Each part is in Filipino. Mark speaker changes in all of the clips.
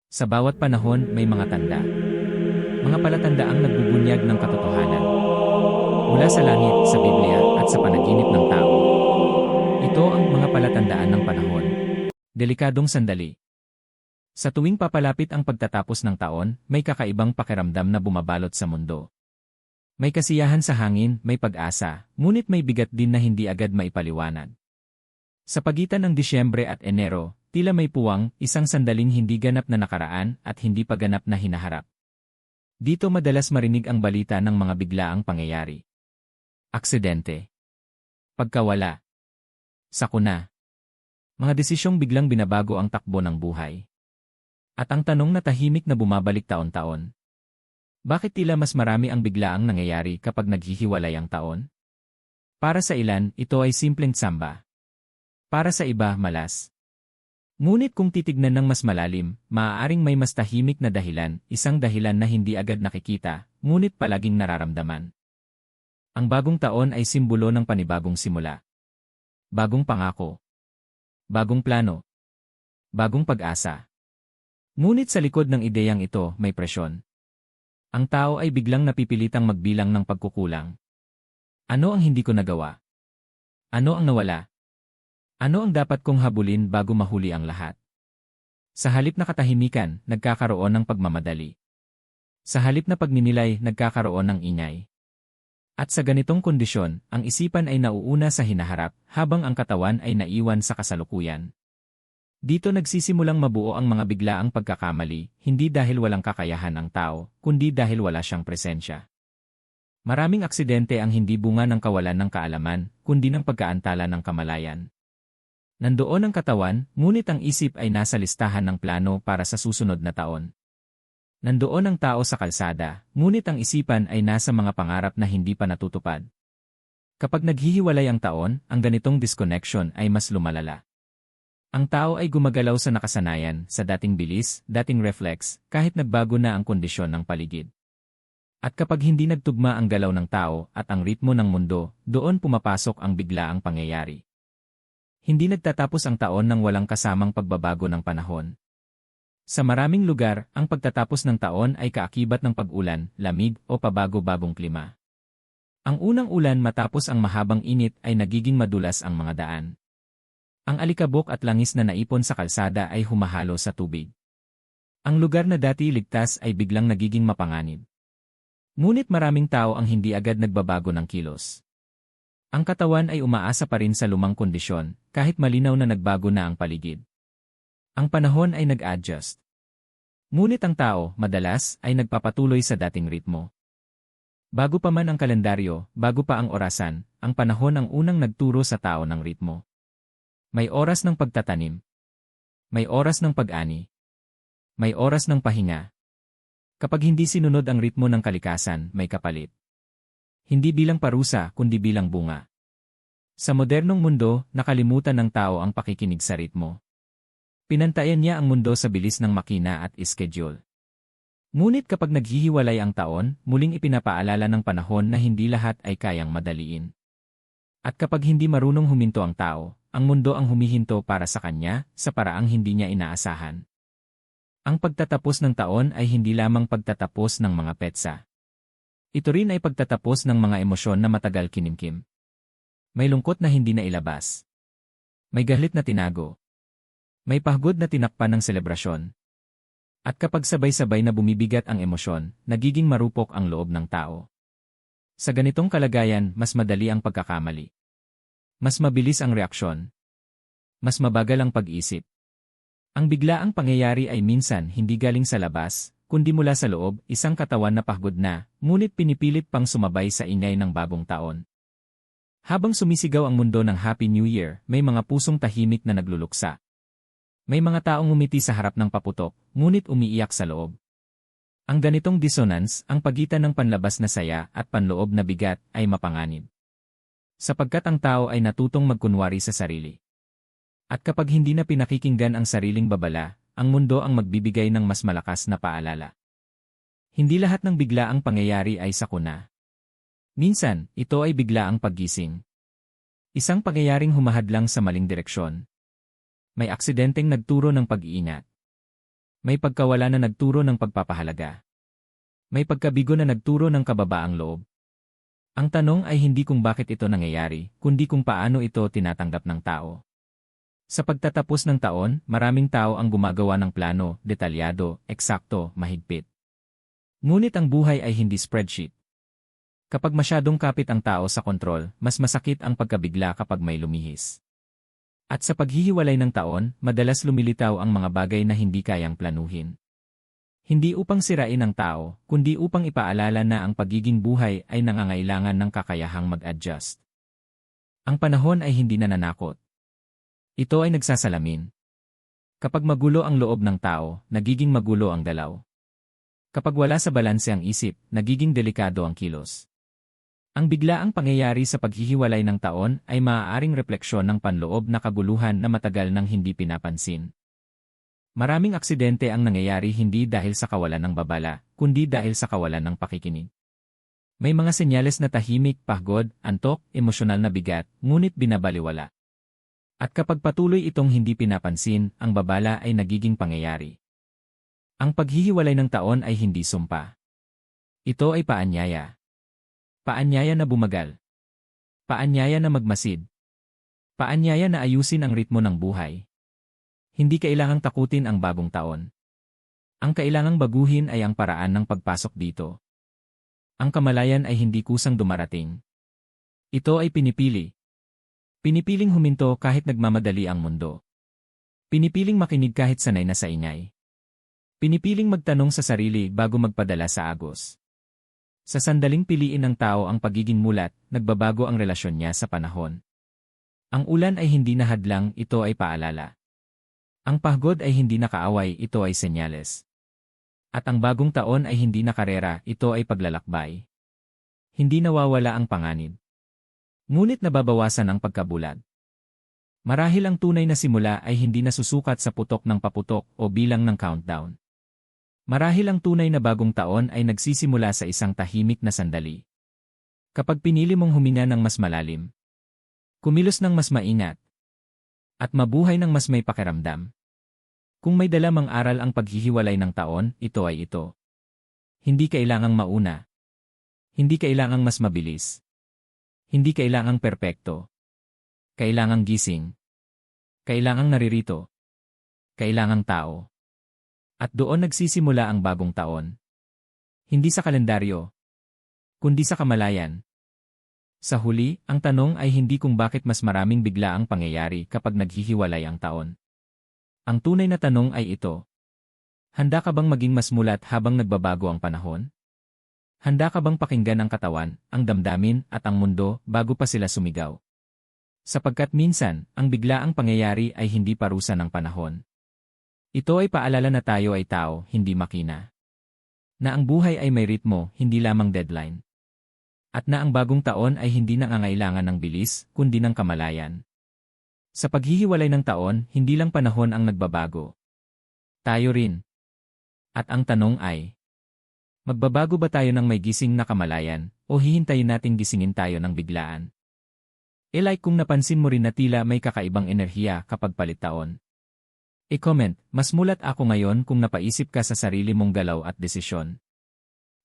Speaker 1: Sa bawat panahon may mga tanda. Mga palatandaang nagbubunyag ng katotohanan. Mula sa langit, sa Biblia, at sa panaginip ng tao. Ito ang mga palatandaan ng panahon. Delikadong sandali. Sa tuwing papalapit ang pagtatapos ng taon, may kakaibang pakiramdam na bumabalot sa mundo. May kasiyahan sa hangin, may pag-asa, ngunit may bigat din na hindi agad maipaliwanag. Sa pagitan ng Disyembre at Enero, tila may puwang, isang sandaling hindi ganap na nakaraan at hindi pa ganap na hinaharap. Dito madalas marinig ang balita ng mga biglaang pangyayari. Aksidente. Pagkawala. Sakuna. Mga desisyong biglang binabago ang takbo ng buhay. At ang tanong na tahimik na bumabalik taon-taon. Bakit tila mas marami ang biglaang nangyayari kapag naghihiwalay ang taon? Para sa ilan, ito ay simpleng tsamba. Para sa iba, malas. Ngunit kung titignan ng mas malalim, maaaring may mas tahimik na dahilan, isang dahilan na hindi agad nakikita, ngunit palaging nararamdaman. Ang bagong taon ay simbolo ng panibagong simula. Bagong pangako. Bagong plano. Bagong pag-asa. Ngunit sa likod ng ideyang ito, may presyon. Ang tao ay biglang napipilitang magbilang ng pagkukulang. Ano ang hindi ko nagawa? Ano ang nawala? Ano ang dapat kong habulin bago mahuli ang lahat? Sa halip na katahimikan, nagkakaroon ng pagmamadali. Sa halip na pagninilay, nagkakaroon ng ingay. At sa ganitong kondisyon, ang isipan ay nauuna sa hinaharap, habang ang katawan ay naiwan sa kasalukuyan. Dito nagsisimulang mabuo ang mga biglaang pagkakamali, hindi dahil walang kakayahan ang tao, kundi dahil wala siyang presensya. Maraming aksidente ang hindi bunga ng kawalan ng kaalaman, kundi ng pagkaantala ng kamalayan. Nandoon ang katawan, ngunit ang isip ay nasa listahan ng plano para sa susunod na taon. Nandoon ang tao sa kalsada, ngunit ang isipan ay nasa mga pangarap na hindi pa natutupad. Kapag naghihiwalay ang taon, ang ganitong disconnection ay mas lumalala. Ang tao ay gumagalaw sa nakasanayan, sa dating bilis, dating reflex, kahit nagbago na ang kondisyon ng paligid. At kapag hindi nagtugma ang galaw ng tao at ang ritmo ng mundo, doon pumapasok ang biglaang pangyayari. Hindi nagtatapos ang taon nang walang kasamang pagbabago ng panahon. Sa maraming lugar, ang pagtatapos ng taon ay kaakibat ng pag-ulan, lamig, o pabago-bagong klima. Ang unang ulan matapos ang mahabang init ay nagiging madulas ang mga daan. Ang alikabok at langis na naipon sa kalsada ay humahalo sa tubig. Ang lugar na dati ligtas ay biglang nagiging mapanganib. Ngunit maraming tao ang hindi agad nagbabago ng kilos. Ang katawan ay umaasa pa rin sa lumang kondisyon, kahit malinaw na nagbago na ang paligid. Ang panahon ay nag-adjust. Ngunit ang tao, madalas, ay nagpapatuloy sa dating ritmo. Bago pa man ang kalendaryo, bago pa ang orasan, ang panahon ang unang nagturo sa tao ng ritmo. May oras ng pagtatanim. May oras ng pag-ani. May oras ng pahinga. Kapag hindi sinunod ang ritmo ng kalikasan, may kapalit. Hindi bilang parusa, kundi bilang bunga. Sa modernong mundo, nakalimutan ng tao ang pakikinig sa ritmo. Pinantayan niya ang mundo sa bilis ng makina at schedule. Ngunit kapag naghihiwalay ang taon, muling ipinapaalala ng panahon na hindi lahat ay kayang madaliin. At kapag hindi marunong huminto ang tao, ang mundo ang humihinto para sa kanya, sa paraang hindi niya inaasahan. Ang pagtatapos ng taon ay hindi lamang pagtatapos ng mga petsa. Ito rin ay pagtatapos ng mga emosyon na matagal kinimkim. May lungkot na hindi na ilabas. May galit na tinago. May pagod na tinakpan ng selebrasyon. At kapag sabay-sabay na bumibigat ang emosyon, nagiging marupok ang loob ng tao. Sa ganitong kalagayan, mas madali ang pagkakamali. Mas mabilis ang reaksyon. Mas mabagal ang pag-isip. Ang biglaang pangyayari ay minsan hindi galing sa labas, kundi mula sa loob, isang katawan na pagod na, ngunit pinipilit pang sumabay sa ingay ng bagong taon. Habang sumisigaw ang mundo ng Happy New Year, may mga pusong tahimik na nagluluksa. May mga taong ngumiti sa harap ng paputok, ngunit umiiyak sa loob. Ang ganitong dissonance, ang pagitan ng panlabas na saya at panloob na bigat, ay mapanganib. Sapagkat ang tao ay natutong magkunwari sa sarili. At kapag hindi na pinakikinggan ang sariling babala, ang mundo ang magbibigay ng mas malakas na paalala. Hindi lahat ng biglaang pangyayari ay sakuna. Minsan, ito ay biglaang paggising. Isang pangyayaring humahadlang sa maling direksyon. May aksidenteng nagturo ng pag-iingat. May pagkawala na nagturo ng pagpapahalaga. May pagkabigo na nagturo ng kababaang loob. Ang tanong ay hindi kung bakit ito nangyayari, kundi kung paano ito tinatanggap ng tao. Sa pagtatapos ng taon, maraming tao ang gumagawa ng plano, detalyado, eksakto, mahigpit. Ngunit ang buhay ay hindi spreadsheet. Kapag masyadong kapit ang tao sa kontrol, mas masakit ang pagkabigla kapag may lumihis. At sa paghihiwalay ng taon, madalas lumilitaw ang mga bagay na hindi kayang planuhin. Hindi upang sirain ang tao, kundi upang ipaalala na ang pagiging buhay ay nangangailangan ng kakayahang mag-adjust. Ang panahon ay hindi nananakot. Ito ay nagsasalamin. Kapag magulo ang loob ng tao, nagiging magulo ang dalaw. Kapag wala sa balanse ang isip, nagiging delikado ang kilos. Ang biglaang pangyayari sa paghihiwalay ng taon ay maaaring refleksyon ng panloob na kaguluhan na matagal nang hindi pinapansin. Maraming aksidente ang nangyayari hindi dahil sa kawalan ng babala, kundi dahil sa kawalan ng pakikinig. May mga senyales na tahimik, pagod, antok, emosyonal na bigat, ngunit binabaliwala. At kapag patuloy itong hindi pinapansin, ang babala ay nagiging pangyayari. Ang paghihiwalay ng taon ay hindi sumpa. Ito ay paanyaya. Paanyaya na bumagal. Paanyaya na magmasid. Paanyaya na ayusin ang ritmo ng buhay. Hindi kailangang takutin ang bagong taon. Ang kailangang baguhin ay ang paraan ng pagpasok dito. Ang kamalayan ay hindi kusang dumarating. Ito ay pinipili. Pinipiling huminto kahit nagmamadali ang mundo. Pinipiling makinig kahit sanay na sa ingay. Pinipiling magtanong sa sarili bago magpadala sa agos. Sa sandaling piliin ng tao ang pagiging mulat, nagbabago ang relasyon niya sa panahon. Ang ulan ay hindi na hadlang, ito ay paalala. Ang pagod ay hindi nakaaway, ito ay senyales. At ang bagong taon ay hindi na karera, ito ay paglalakbay. Hindi nawawala ang panganib. Ngunit nababawasan ang pagkabulag. Marahil ang tunay na simula ay hindi nasusukat sa putok ng paputok o bilang ng countdown. Marahil ang tunay na bagong taon ay nagsisimula sa isang tahimik na sandali. Kapag pinili mong huminga ng mas malalim, kumilos ng mas maingat, at mabuhay ng mas may pakiramdam. Kung may dalamang aral ang paghihiwalay ng taon, ito ay ito. Hindi kailangang mauna. Hindi kailangang mas mabilis. Hindi kailangang perpekto. Kailangang gising. Kailangang naririto. Kailangang tao. At doon nagsisimula ang bagong taon. Hindi sa kalendaryo, kundi sa kamalayan. Sa huli, ang tanong ay hindi kung bakit mas maraming bigla ang pangyayari kapag naghihiwalay ang taon. Ang tunay na tanong ay ito. Handa ka bang maging mas mulat habang nagbabago ang panahon? Handa ka bang pakinggan ang katawan, ang damdamin, at ang mundo bago pa sila sumigaw? Sapagkat minsan, ang biglaang pangyayari ay hindi parusa ng panahon. Ito ay paalala na tayo ay tao, hindi makina. Na ang buhay ay may ritmo, hindi lamang deadline. At na ang bagong taon ay hindi nangangailangan ng bilis, kundi ng kamalayan. Sa paghihiwalay ng taon, hindi lang panahon ang nagbabago. Tayo rin. At ang tanong ay, magbabago ba tayo ng may gising na kamalayan, o hihintayin nating gisingin tayo ng biglaan? E-like kung napansin mo rin na tila may kakaibang enerhiya kapag palit taon. I-comment, mas mulat ako ngayon kung napaisip ka sa sarili mong galaw at desisyon.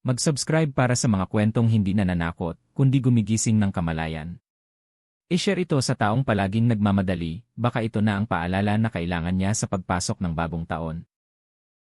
Speaker 1: Mag-subscribe para sa mga kwentong hindi nananakot, kundi gumigising ng kamalayan. I-share ito sa taong palaging nagmamadali, baka ito na ang paalala na kailangan niya sa pagpasok ng bagong taon.